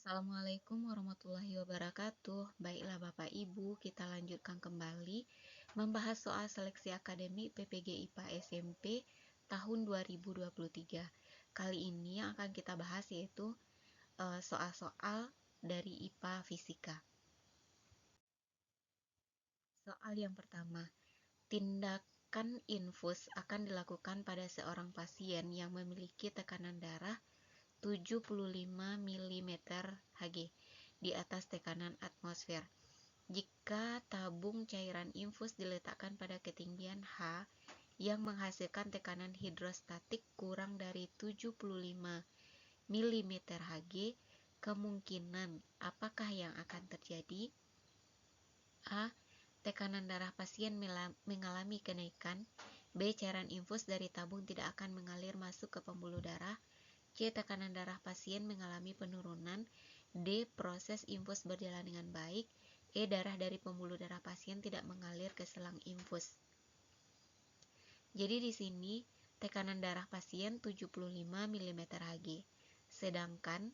Assalamualaikum warahmatullahi wabarakatuh. Baiklah Bapak Ibu, kita lanjutkan kembali membahas soal seleksi akademik PPG IPA SMP tahun 2023. Kali ini yang akan kita bahas yaitu soal-soal dari IPA Fisika. Soal yang pertama, tindakan infus akan dilakukan pada seorang pasien yang memiliki tekanan darah 75 mm Hg di atas tekanan atmosfer. Jika tabung cairan infus diletakkan pada ketinggian H yang menghasilkan tekanan hidrostatik kurang dari 75 mm Hg, kemungkinan apakah yang akan terjadi? A. Tekanan darah pasien mengalami kenaikan. B. Cairan infus dari tabung tidak akan mengalir masuk ke pembuluh darah. C. Tekanan darah pasien mengalami penurunan. D. Proses infus berjalan dengan baik. E. Darah dari pembuluh darah pasien tidak mengalir ke selang infus. Jadi di sini tekanan darah pasien 75 mm Hg. Sedangkan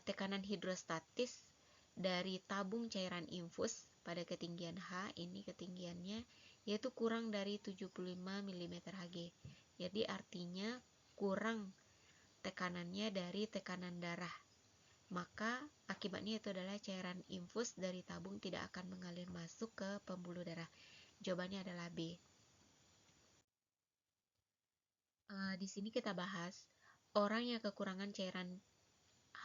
tekanan hidrostatis dari tabung cairan infus pada ketinggian H, ini ketinggiannya, yaitu kurang dari 75 mm Hg. Jadi artinya kurang tekanannya dari tekanan darah. Maka akibatnya itu adalah cairan infus dari tabung tidak akan mengalir masuk ke pembuluh darah. Jawabannya adalah B. Di sini kita bahas orang yang kekurangan cairan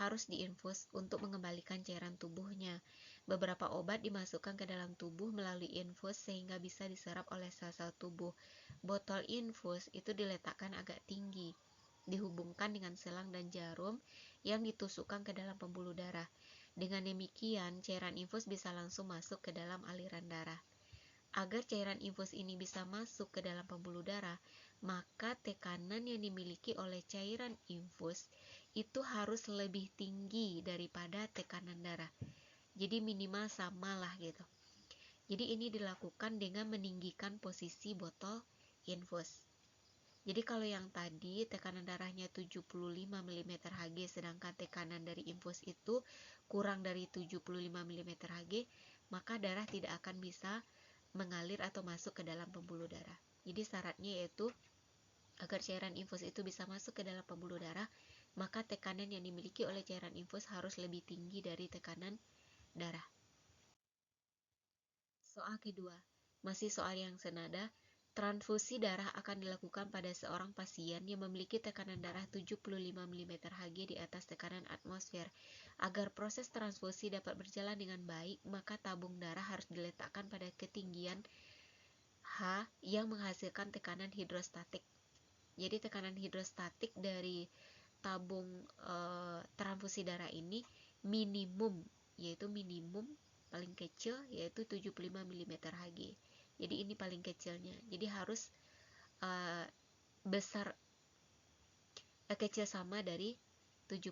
harus diinfus untuk mengembalikan cairan tubuhnya. Beberapa obat dimasukkan ke dalam tubuh melalui infus sehingga bisa diserap oleh sel-sel tubuh. Botol infus itu diletakkan agak tinggi, dihubungkan dengan selang dan jarum yang ditusukkan ke dalam pembuluh darah. Dengan demikian, cairan infus bisa langsung masuk ke dalam aliran darah. Agar cairan infus ini bisa masuk ke dalam pembuluh darah, maka tekanan yang dimiliki oleh cairan infus itu harus lebih tinggi daripada tekanan darah. Jadi minimal sama lah gitu. Jadi ini dilakukan dengan meninggikan posisi botol infus. Jadi kalau yang tadi tekanan darahnya 75 mm Hg sedangkan tekanan dari infus itu kurang dari 75 mm Hg, maka darah tidak akan bisa mengalir atau masuk ke dalam pembuluh darah. Jadi syaratnya yaitu agar cairan infus itu bisa masuk ke dalam pembuluh darah, maka tekanan yang dimiliki oleh cairan infus harus lebih tinggi dari tekanan darah. Soal kedua, masih soal yang senada. Transfusi darah akan dilakukan pada seorang pasien yang memiliki tekanan darah 75 mm Hg di atas tekanan atmosfer. Agar proses transfusi dapat berjalan dengan baik, maka tabung darah harus diletakkan pada ketinggian H yang menghasilkan tekanan hidrostatik. Jadi tekanan hidrostatik dari tabung transfusi darah ini minimum, yaitu minimum paling kecil yaitu 75 mm Hg. Jadi ini paling kecilnya. Jadi harus besar kecil sama dari 75.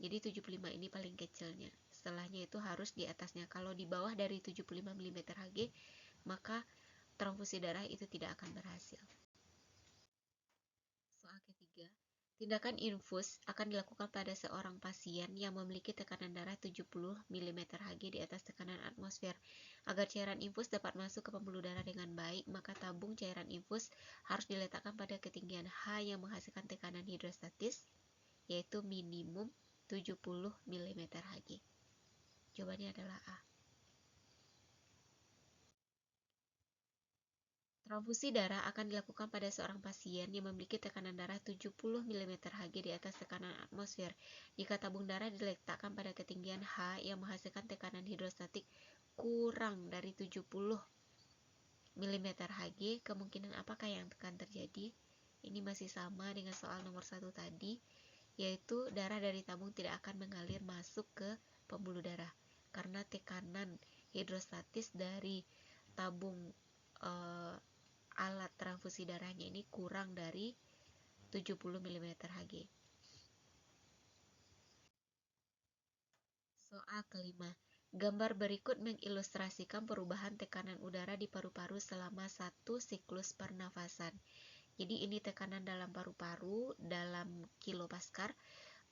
Jadi 75 ini paling kecilnya. Setelahnya itu harus di atasnya. Kalau di bawah dari 75 mm Hg, maka transfusi darah itu tidak akan berhasil. Soal ketiga, tindakan infus akan dilakukan pada seorang pasien yang memiliki tekanan darah 70 mm Hg di atas tekanan atmosfer. Agar cairan infus dapat masuk ke pembuluh darah dengan baik, maka tabung cairan infus harus diletakkan pada ketinggian H yang menghasilkan tekanan hidrostatis, yaitu minimum 70 mm Hg. Jawabannya adalah A. Transfusi darah akan dilakukan pada seorang pasien yang memiliki tekanan darah 70 mm Hg di atas tekanan atmosfer. Jika tabung darah diletakkan pada ketinggian H yang menghasilkan tekanan hidrostatik kurang dari 70 mm Hg, kemungkinan apakah yang akan terjadi? Ini masih sama dengan soal nomor 1 tadi, yaitu darah dari tabung tidak akan mengalir masuk ke pembuluh darah karena tekanan hidrostatis dari tabung alat transfusi darahnya ini kurang dari 70 mm Hg. Soal kelima, gambar berikut mengilustrasikan perubahan tekanan udara di paru-paru selama satu siklus pernafasan. Jadi ini tekanan dalam paru-paru dalam kilopaskal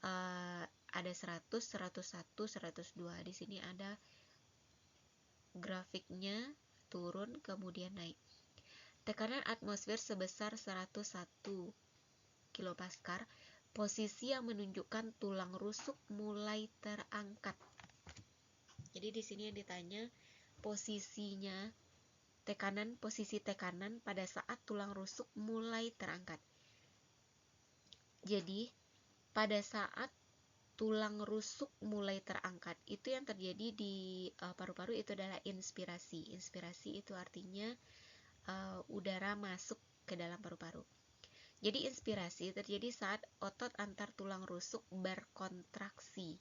ada 100, 101, 102. Di sini ada grafiknya, turun kemudian naik. Tekanan atmosfer sebesar 101 kilopaskal, posisi yang menunjukkan tulang rusuk mulai terangkat. Jadi di sini yang ditanya posisinya, posisi tekanan pada saat tulang rusuk mulai terangkat. Jadi pada saat tulang rusuk mulai terangkat, itu yang terjadi di paru-paru itu adalah inspirasi. Inspirasi itu artinya udara masuk ke dalam paru-paru. Jadi inspirasi terjadi saat otot antar tulang rusuk berkontraksi,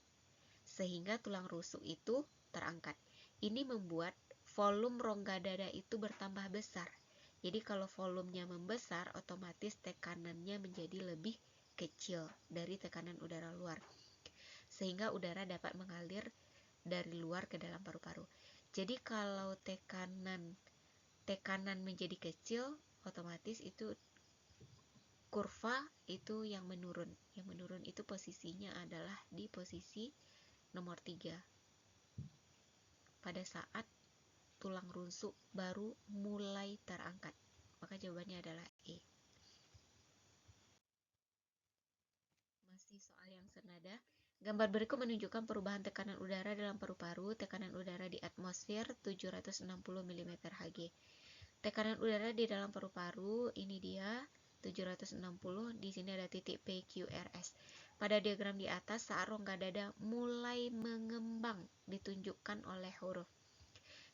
sehingga tulang rusuk itu terangkat. Ini membuat volume rongga dada itu bertambah besar. Jadi kalau volumenya membesar, otomatis tekanannya menjadi lebih kecil dari tekanan udara luar, sehingga udara dapat mengalir dari luar ke dalam paru-paru. Jadi kalau tekanan menjadi kecil, otomatis itu kurva itu yang menurun. Yang menurun itu posisinya adalah di posisi nomor 3. Pada saat tulang rusuk baru mulai terangkat. Maka jawabannya adalah E. Masih soal yang senada. Gambar berikut menunjukkan perubahan tekanan udara dalam paru-paru. Tekanan udara di atmosfer 760 mm Hg. Tekanan udara di dalam paru-paru ini dia 760. Di sini ada titik PQRS. Pada diagram di atas, saat rongga dada mulai mengembang ditunjukkan oleh huruf.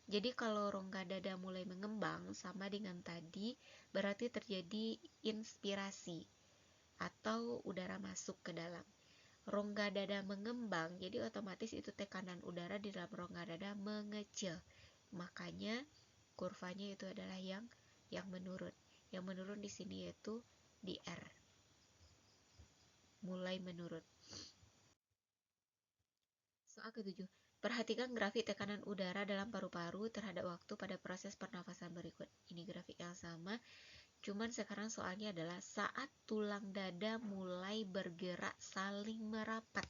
Jadi kalau rongga dada mulai mengembang sama dengan tadi, berarti terjadi inspirasi atau udara masuk ke dalam. Rongga dada mengembang, jadi otomatis itu tekanan udara di dalam rongga dada mengecil. Makanya kurvanya itu adalah yang menurun. Yang menurun di sini yaitu di R. Mulai menurun. Soal ke-7. Perhatikan grafik tekanan udara dalam paru-paru terhadap waktu pada proses pernafasan berikut. Ini grafik yang sama, cuman sekarang soalnya adalah saat tulang dada mulai bergerak saling merapat.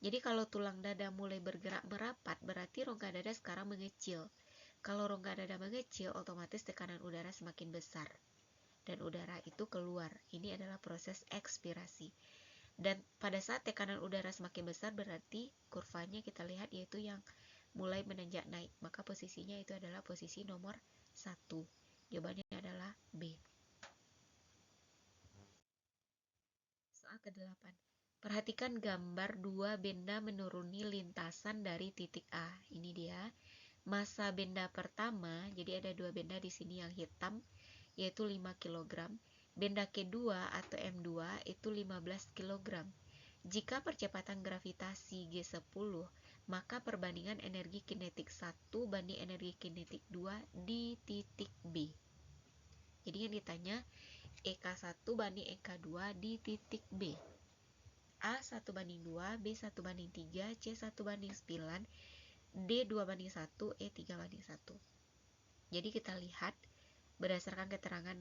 Jadi kalau tulang dada mulai bergerak merapat, berarti rongga dada sekarang mengecil. Kalau rongga dada mengecil, otomatis tekanan udara semakin besar. Dan udara itu keluar. Ini adalah proses ekspirasi. Dan pada saat tekanan udara semakin besar, berarti kurvanya kita lihat yaitu yang mulai menanjak naik. Maka posisinya itu adalah posisi nomor 1. Jawabannya adalah B. Soal ke-8. Perhatikan gambar dua benda menuruni lintasan dari titik A. Ini dia. Massa benda pertama, jadi ada dua benda di sini yang hitam, yaitu 5 kg. Benda kedua atau M2 itu 15 kg. Jika percepatan gravitasi G10, maka perbandingan energi kinetik 1 banding energi kinetik 2 di titik B. Jadi yang ditanya EK1 banding EK2 di titik B. A 1 banding 2, B 1 banding 3, C 1 banding 9, D 2 banding 1, E 3 banding 1. Jadi kita lihat berdasarkan keterangan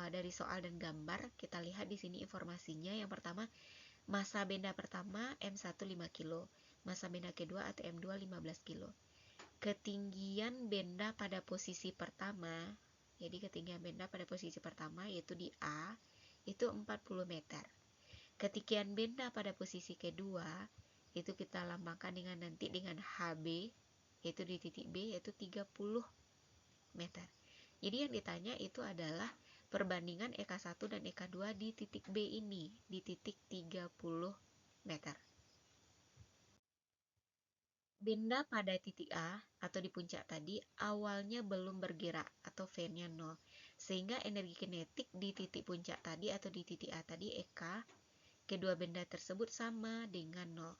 dari soal dan gambar, kita lihat di sini informasinya. Yang pertama, massa benda pertama M1 5 kg, massa benda kedua atau M2 15 kg. Ketinggian benda pada posisi pertama, jadi ketinggian benda pada posisi pertama yaitu di A itu 40 meter. Ketinggian benda pada posisi kedua itu kita lambangkan dengan nanti dengan HB, yaitu di titik B yaitu 30 meter. Jadi yang ditanya itu adalah perbandingan EK1 dan EK2 di titik B ini, di titik 30 meter. Benda pada titik A atau di puncak tadi awalnya belum bergerak atau V-nya 0, sehingga energi kinetik di titik puncak tadi atau di titik A tadi EK kedua benda tersebut sama dengan 0.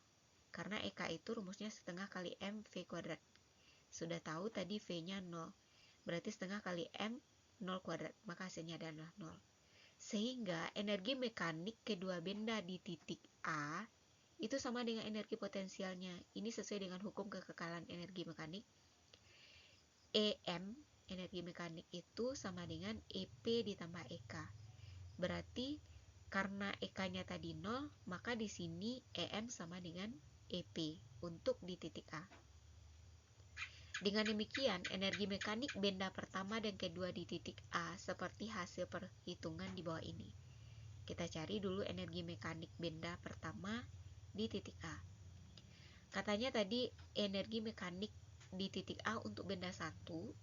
Karena EK itu rumusnya setengah kali M V kuadrat. Sudah tahu tadi V-nya 0. Berarti setengah kali M 0 kuadrat. Maka hasilnya adalah 0. Sehingga energi mekanik kedua benda di titik A itu sama dengan energi potensialnya. Ini sesuai dengan hukum kekekalan energi mekanik. EM, energi mekanik itu sama dengan EP ditambah EK. Berarti Karena EK-nya tadi 0, maka di sini EM sama dengan EP untuk di titik A. Dengan demikian, energi mekanik benda pertama dan kedua di titik A seperti hasil perhitungan di bawah ini. Kita cari dulu energi mekanik benda pertama di titik A. Katanya tadi energi mekanik di titik A untuk benda 1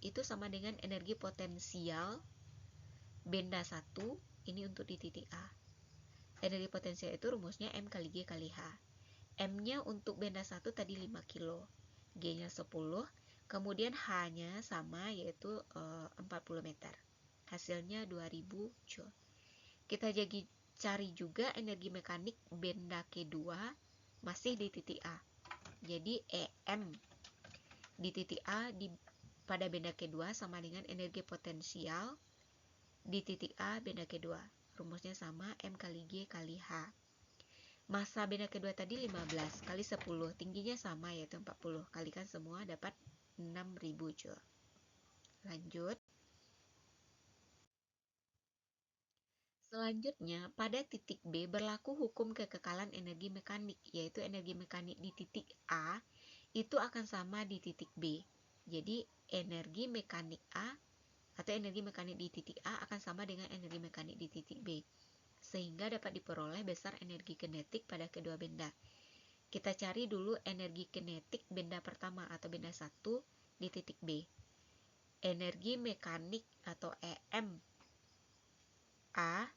itu sama dengan energi potensial benda 1 ini untuk di titik A. Energi potensial itu rumusnya M kali G kali H. M-nya untuk benda 1 tadi 5 kilo, G-nya 10, kemudian H-nya sama yaitu 40 meter. Hasilnya 2000 Joule. Kita jadi cari juga energi mekanik benda kedua masih di titik A. Jadi EM di titik A pada benda kedua sama dengan energi potensial di titik A benda kedua. Rumusnya sama M kali G kali H. Massa benda kedua tadi 15 kali 10, tingginya sama yaitu 40. Kalikan semua dapat 6000 Joule. Lanjut. Selanjutnya, pada titik B berlaku hukum kekekalan energi mekanik, yaitu energi mekanik di titik A itu akan sama di titik B. Jadi, energi mekanik A atau energi mekanik di titik A akan sama dengan energi mekanik di titik B, sehingga dapat diperoleh besar energi kinetik pada kedua benda. Kita cari dulu energi kinetik benda pertama atau benda 1 di titik B. Energi mekanik atau EM A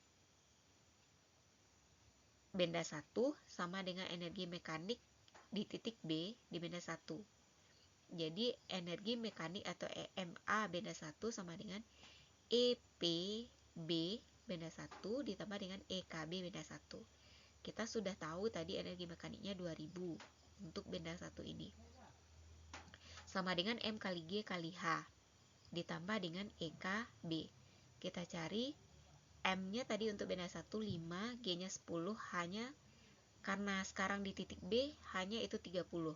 benda 1 sama dengan energi mekanik di titik B di benda 1. Jadi energi mekanik atau EMA benda 1 sama dengan EPB benda 1 ditambah dengan EKB benda 1. Kita sudah tahu tadi energi mekaniknya 2000 untuk benda 1 ini. Sama dengan M kali G kali H ditambah dengan EKB. Kita cari M-nya tadi untuk benda 1 5, G-nya 10, H-nya karena sekarang di titik B, H-nya itu 30.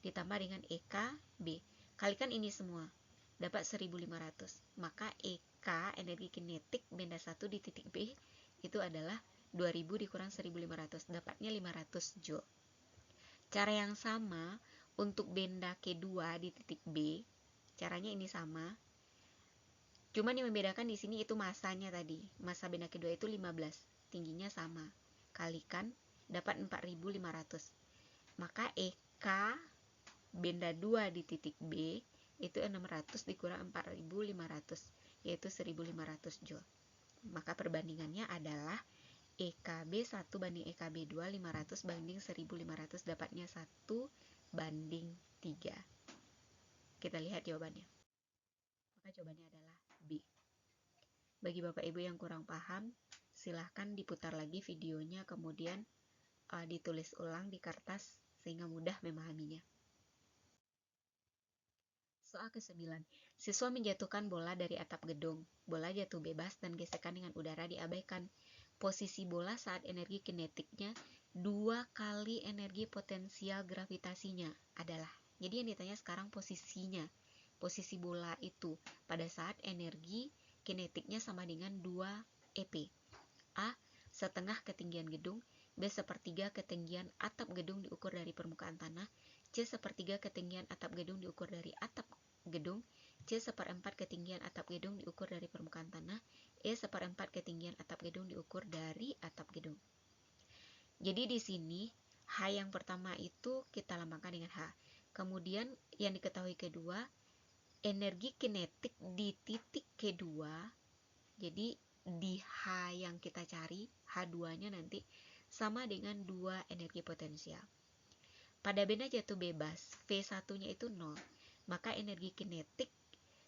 Ditambah dengan EKB. Kalikan ini semua, dapat 1500. Maka EK, energi kinetik benda 1 di titik B, itu adalah 2000 dikurang 1500, dapatnya 500 Joule. Cara yang sama untuk benda kedua di titik B, caranya ini sama. Cuman yang membedakan di sini itu masanya tadi. Massa benda kedua itu 15, tingginya sama. Kalikan dapat 4500. Maka EK benda 2 di titik B itu 600 dikurang 4500, yaitu 1500 Joule. Maka perbandingannya adalah EKB 1 banding EKB 2, 500 banding 1500, dapatnya 1 banding 3. Kita lihat jawabannya. Maka jawabannya adalah B. Bagi Bapak Ibu yang kurang paham, silahkan diputar lagi videonya, kemudian ditulis ulang di kertas sehingga mudah memahaminya. Soal ke-9. Siswa menjatuhkan bola dari atap gedung. Bola jatuh bebas dan gesekan dengan udara diabaikan. Posisi bola saat energi kinetiknya 2 kali energi potensial gravitasinya adalah. Jadi yang ditanya sekarang posisinya. Posisi bola itu pada saat energi kinetiknya sama dengan 2 EP. A. Setengah ketinggian gedung. B. Sepertiga ketinggian atap gedung diukur dari permukaan tanah. C. Sepertiga ketinggian atap gedung diukur dari atap gedung. C. Seperempat ketinggian atap gedung diukur dari permukaan tanah. E. Seperempat ketinggian atap gedung diukur dari atap gedung. Jadi di sini H yang pertama itu kita lambangkan dengan H. Kemudian yang diketahui kedua, energi kinetik di titik kedua. Jadi di H yang kita cari, H2-nya nanti sama dengan 2 energi potensial. Pada benda jatuh bebas, V1-nya itu 0. Maka energi kinetik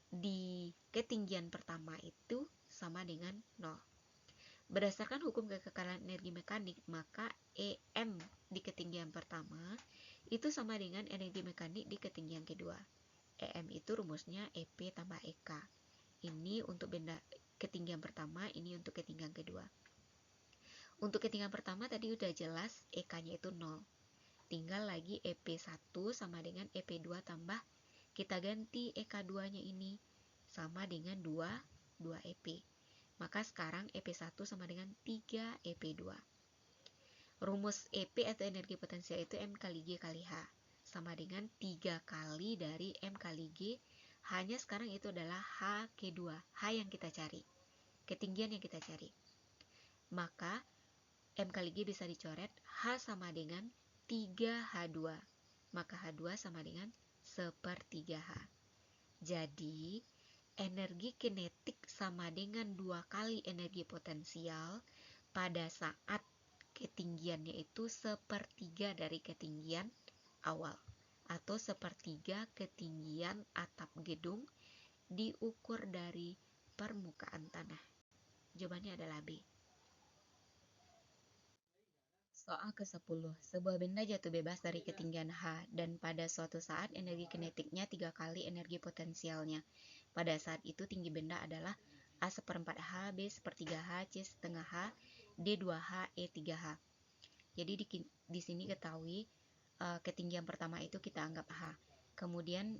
di ketinggian pertama itu sama dengan 0. Berdasarkan hukum kekekalan energi mekanik, maka EM di ketinggian pertama itu sama dengan energi mekanik di ketinggian kedua. EM itu rumusnya EP tambah EK. Ini untuk benda ketinggian pertama, ini untuk ketinggian kedua. Untuk ketinggian pertama tadi udah jelas EK-nya itu 0. Tinggal lagi EP1 sama dengan EP2 tambah, kita ganti EK2-nya ini sama dengan 2 EP. Maka sekarang EP1 sama dengan 3 EP2. Rumus EP atau energi potensial itu M kali G kali H, sama dengan 3 kali dari M kali G, hanya sekarang itu adalah H K2, H yang kita cari, ketinggian yang kita cari. Maka M kali G bisa dicoret, H sama dengan 3H2, maka H2 sama dengan 1/3H. Jadi energi kinetik sama dengan 2 kali energi potensial pada saat ketinggiannya itu 1/3 dari ketinggian awal, atau 1/3 ketinggian atap gedung diukur dari permukaan tanah. Jawabannya adalah B. Soal ke-10, sebuah benda jatuh bebas dari ketinggian H dan pada suatu saat energi kinetiknya 3 kali energi potensialnya. Pada saat itu tinggi benda adalah A 1/4 H, B 1/3 H, C setengah H, D 2H, E 3H. Jadi di sini ketahui ketinggian pertama itu kita anggap H. Kemudian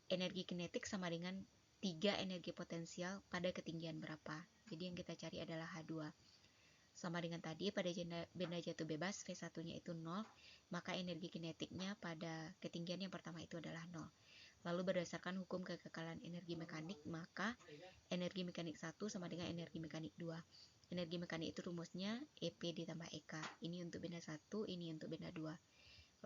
energi kinetik sama dengan 3 energi potensial pada ketinggian berapa. Jadi yang kita cari adalah H2. Sama dengan tadi, pada benda jatuh bebas V1-nya itu 0, maka energi kinetiknya pada ketinggian yang pertama itu adalah 0. Lalu berdasarkan hukum kekekalan energi mekanik, maka energi mekanik 1 sama dengan energi mekanik 2. Energi mekanik itu rumusnya EP ditambah EK. Ini untuk benda 1, ini untuk benda 2.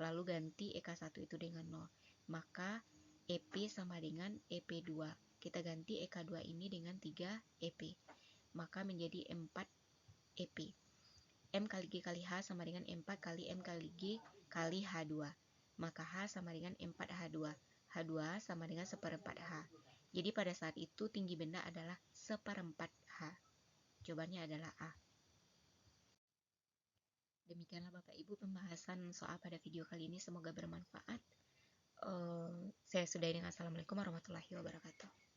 Lalu ganti EK1 itu dengan 0. Maka EP sama dengan EP2. Kita ganti EK2 ini dengan 3 EP. Maka menjadi 4 EP. M kali G kali H sama dengan 4 kali M kali G kali H2. Maka H sama dengan 4H2. H2 sama dengan 1/4 H. Jadi pada saat itu tinggi benda adalah 1/4 H. Jawabannya adalah A. Demikianlah Bapak Ibu pembahasan soal pada video kali ini. Semoga bermanfaat. Saya sudahi dengan Assalamualaikum warahmatullahi wabarakatuh.